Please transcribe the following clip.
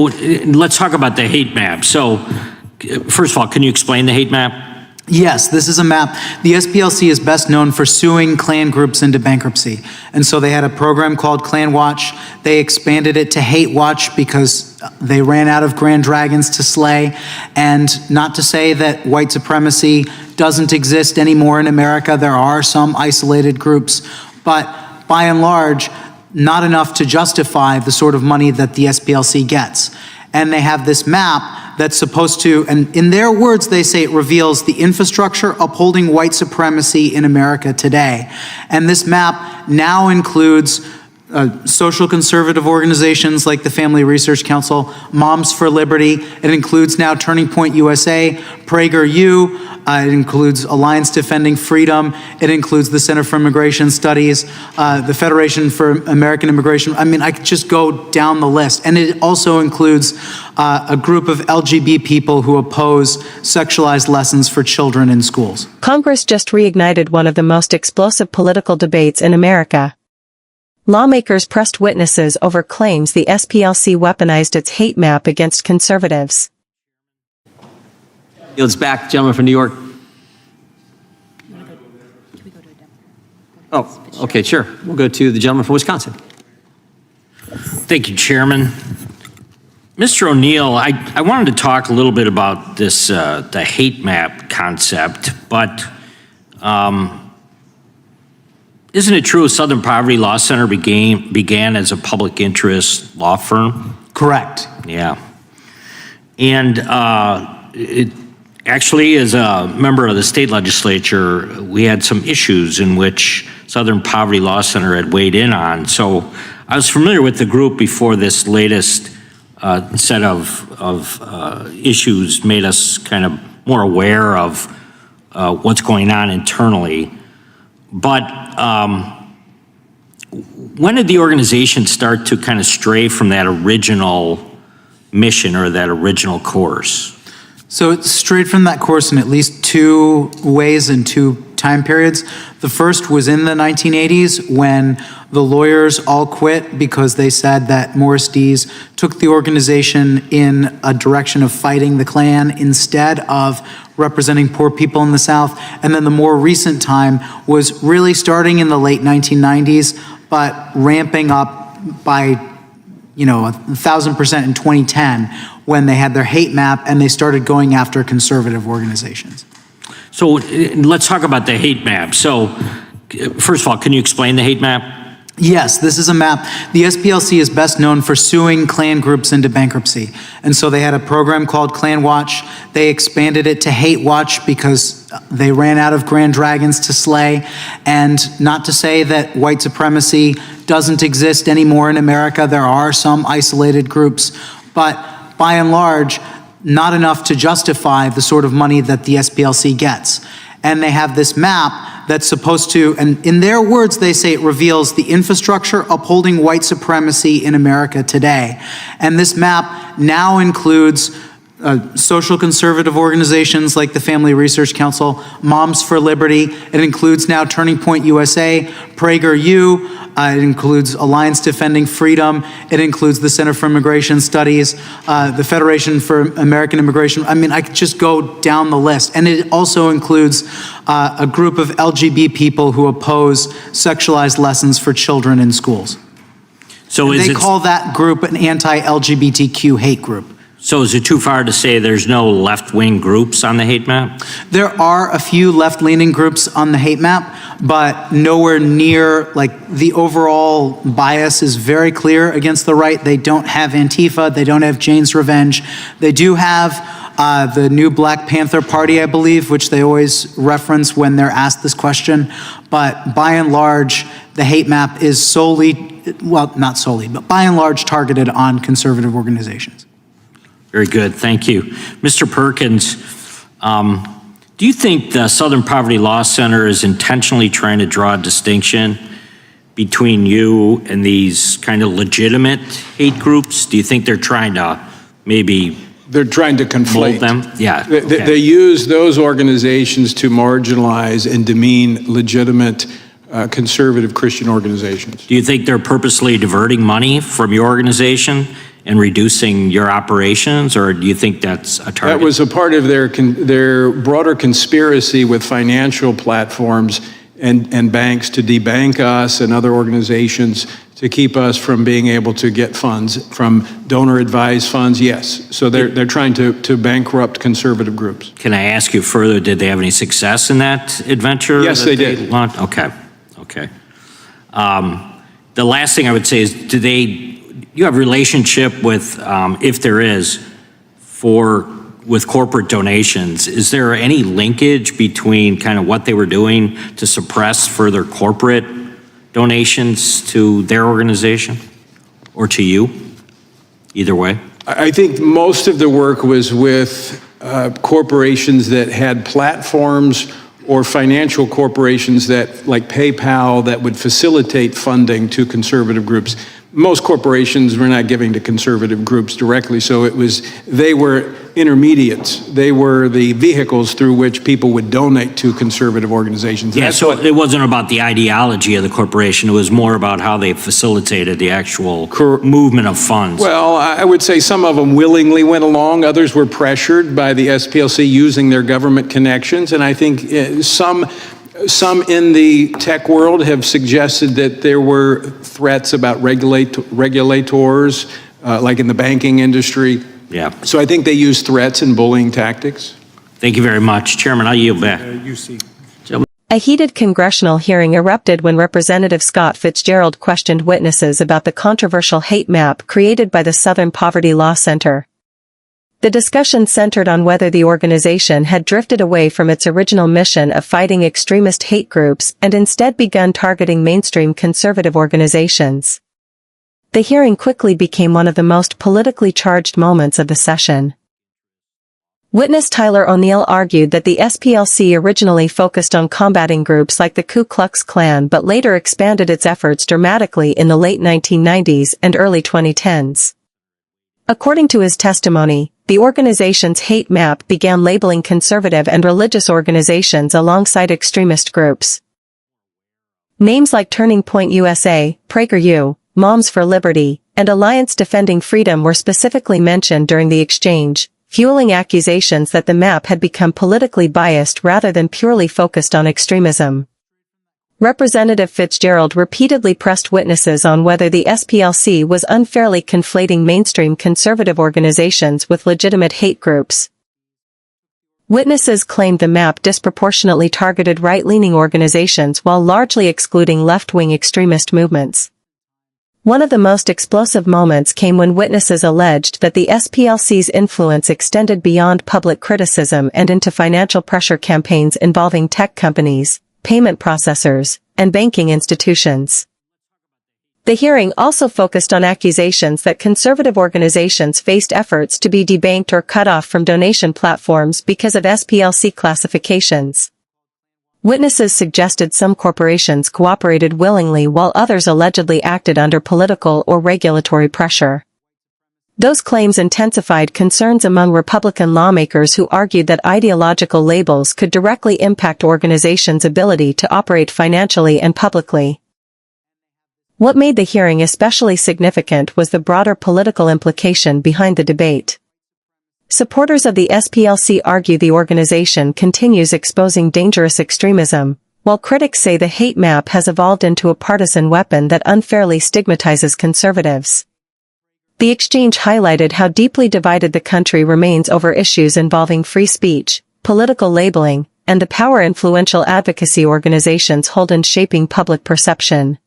Let's talk about the hate map. So, first of all, can you explain the hate map? Yes, this is a map. The SPLC is best known for suing Klan groups into bankruptcy. And so they had a program called Klan Watch. They expanded it to Hate Watch because they ran out of grand dragons to slay. And not to say that white supremacy doesn't exist anymore in America. There are some isolated groups, but by and large, not enough to justify the sort of money that the SPLC gets. And they have this map that's supposed to, and in their words, they say it reveals the infrastructure upholding white supremacy in America today. And this map now includes social conservative organizations like the Family Research Council, Moms for Liberty. It includes now Turning Point USA, PragerU. It includes Alliance Defending Freedom. It includes the Center for Immigration Studies, the Federation for American Immigration. I mean, I could just go down the list. And it also includes a group of LGBT people who oppose sexualized lessons for children in schools. Congress just reignited one of the most explosive political debates in America. Lawmakers pressed witnesses over claims the SPLC weaponized its hate map against conservatives. Yields back, gentleman from New York. Oh, okay, sure. We'll go to the gentleman from Wisconsin. Thank you, Chairman. Mr. O'Neill, I wanted to talk a little bit about this, the hate map concept, but isn't it true Southern Poverty Law Center began as a public interest law firm? Correct. Yeah. And it actually, as a member of the state legislature, we had some issues in which Southern Poverty Law Center had weighed in on. So I was familiar with the group before this latest set of issues made us kind of more aware of what's going on internally. But when did the organization start to kind of stray from that original mission or that original course? So it strayed from that course in at least two ways and two time periods. The first was in the 1980s when the lawyers all quit because they said that Morris Dees took the organization in a direction of fighting the Klan instead of representing poor people in the South. And then the more recent time was really starting in the late 1990s, but ramping up by 1,000% in 2010 when they had their hate map and they started going after conservative organizations. So let's talk about the hate map. So first of all, can you explain the hate map? Yes, this is a map. The SPLC is best known for suing Klan groups into bankruptcy. And so they had a program called Klan Watch. They expanded it to Hate Watch because they ran out of grand dragons to slay. And not to say that white supremacy doesn't exist anymore in America. There are some isolated groups, but by and large, not enough to justify the sort of money that the SPLC gets. And they have this map that's supposed to, and in their words, they say it reveals the infrastructure upholding white supremacy in America today. And this map now includes social conservative organizations like the Family Research Council, Moms for Liberty. It includes now Turning Point USA, PragerU. It includes Alliance Defending Freedom. It includes the Center for Immigration Studies, the Federation for American Immigration. I mean, I could just go down the list. And it also includes a group of LGBT people who oppose sexualized lessons for children in schools. So they call that group an anti-LGBTQ hate group. So is it too far to say there's no left-wing groups on the hate map? There are a few left-leaning groups on the hate map, but nowhere near, like, the overall bias is very clear against the right. They don't have Antifa. They don't have Jane's Revenge. They do have the new Black Panther Party, I believe, which they always reference when they're asked this question. But by and large, the hate map is solely, well, not solely, but by and large targeted on conservative organizations. Very good, thank you. Mr. Perkins, do you think the Southern Poverty Law Center is intentionally trying to draw a distinction between you and these kind of legitimate hate groups? Do you think they're trying to maybe They're trying to conflate them? Yeah. They use those organizations to marginalize and demean legitimate conservative Christian organizations. Do you think they're purposely diverting money from your organization and reducing your operations, or do you think that's a target? That was a part of their broader conspiracy with financial platforms and banks to debank us and other organizations to keep us from being able to get funds from donor-advised funds, yes. So they're trying to bankrupt conservative groups. Can I ask you further, did they have any success in that adventure? Yes, that they did. Launched? Okay. The last thing I would say is, you have relationship with, if there is, with corporate donations? Is there any linkage between kind of what they were doing to suppress further corporate donations to their organization or to you? Either way. I think most of the work was with corporations that had platforms or financial corporations that, like PayPal, that would facilitate funding to conservative groups. Most corporations were not giving to conservative groups directly, so they were intermediates. They were the vehicles through which people would donate to conservative organizations. Yeah, so it wasn't about the ideology of the corporation, it was more about how they facilitated the actual movement of funds. Well, I would say some of them willingly went along, others were pressured by the SPLC using their government connections, and I think some in the tech world have suggested that there were threats about regulators, like in the banking industry. Yeah. So I think they use threats and bullying tactics. Thank you very much. Chairman, I'll yield back. A heated congressional hearing erupted when Representative Scott Fitzgerald questioned witnesses about the controversial hate map created by the Southern Poverty Law Center. The discussion centered on whether the organization had drifted away from its original mission of fighting extremist hate groups and instead begun targeting mainstream conservative organizations. The hearing quickly became one of the most politically charged moments of the session. Witness Tyler O'Neill argued that the SPLC originally focused on combating groups like the Ku Klux Klan but later expanded its efforts dramatically in the late 1990s and early 2010s. According to his testimony, the organization's hate map began labeling conservative and religious organizations alongside extremist groups. Names like Turning Point USA, PragerU, Moms for Liberty, and Alliance Defending Freedom were specifically mentioned during the exchange, fueling accusations that the map had become politically biased rather than purely focused on extremism. Representative Fitzgerald repeatedly pressed witnesses on whether the SPLC was unfairly conflating mainstream conservative organizations with legitimate hate groups. Witnesses claimed the map disproportionately targeted right-leaning organizations while largely excluding left-wing extremist movements. One of the most explosive moments came when witnesses alleged that the SPLC's influence extended beyond public criticism and into financial pressure campaigns involving tech companies, payment processors, and banking institutions. The hearing also focused on accusations that conservative organizations faced efforts to be debanked or cut off from donation platforms because of SPLC classifications. Witnesses suggested some corporations cooperated willingly while others allegedly acted under political or regulatory pressure. Those claims intensified concerns among Republican lawmakers who argued that ideological labels could directly impact organizations' ability to operate financially and publicly. What made the hearing especially significant was the broader political implication behind the debate. Supporters of the SPLC argue the organization continues exposing dangerous extremism, while critics say the hate map has evolved into a partisan weapon that unfairly stigmatizes conservatives. The exchange highlighted how deeply divided the country remains over issues involving free speech, political labeling, and the power influential advocacy organizations hold in shaping public perception.